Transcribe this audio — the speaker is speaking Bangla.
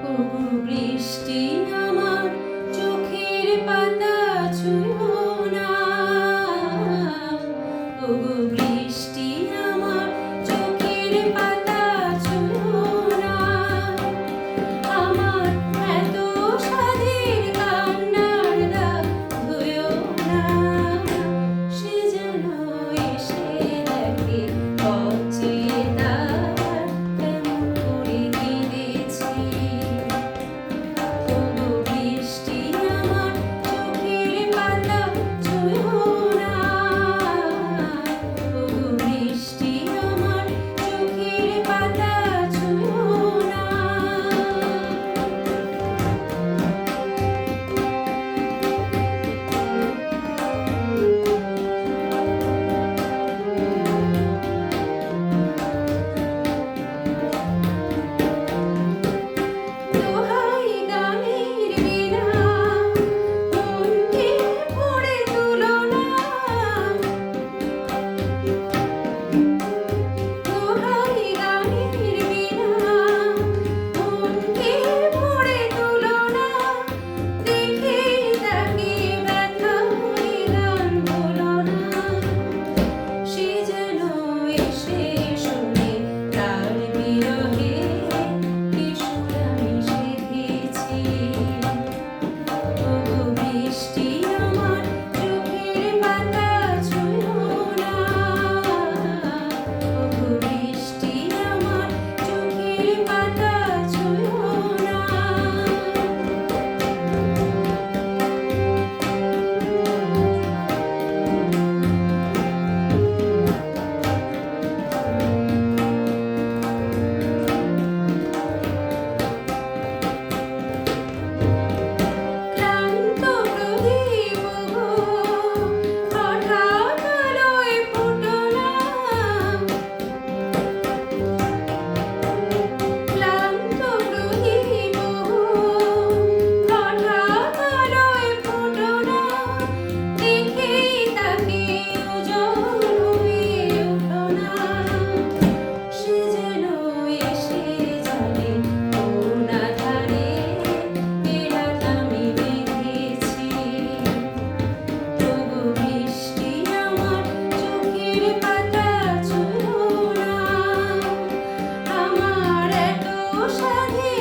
ওগো বৃষ্টি আমার চোখের পাতা ছুঁয়ো না। ওগো বৃষ্টি আমার চোখের পাতা ছুঁয়ো না। আমার এত সাধের কান্নার দাগ ধুয়ো না। সে যেন এসে দেখে অচেয়ে তার কেমন করে কেঁদেছি। ওগো বৃষ্টি আমার চোখের পাতা ছুঁয়ো না। ওগো বৃষ্টি আমার চোখের পাতা ছুঁয়ো না। দোহাই গানের বীণা মনকে ভরে তুলো না। দোহাই গানের বীণা মনকে ভরে তুলো না। দেখে তাকে ব্যথায় গান বলো না। সে যেন এসে শোনে তার বিরহে কি সুর আমি শিখেছি। ওগো বৃষ্টি আমার চোখের পাতা ছুঁয়ো না। ওগো বৃষ্টি আমার চোখের পাতা ছুঁয়ো না। ক্লান্ত প্রদীপ গো হঠাৎ আলোয় ফুটো না। ক্লান্ত প্রদীপ গো হঠাৎ আলোয় ফুটো না। দেখেই তাকে উজ্জ্বল হয়ে ওঠো না। সে যেন এসে জানে কোন আধারে এ রাত আমি বেঁধেছি। ওগো বৃষ্টি আমার চোখের পাতা ছুঁয়ো না। আমার এত সাধে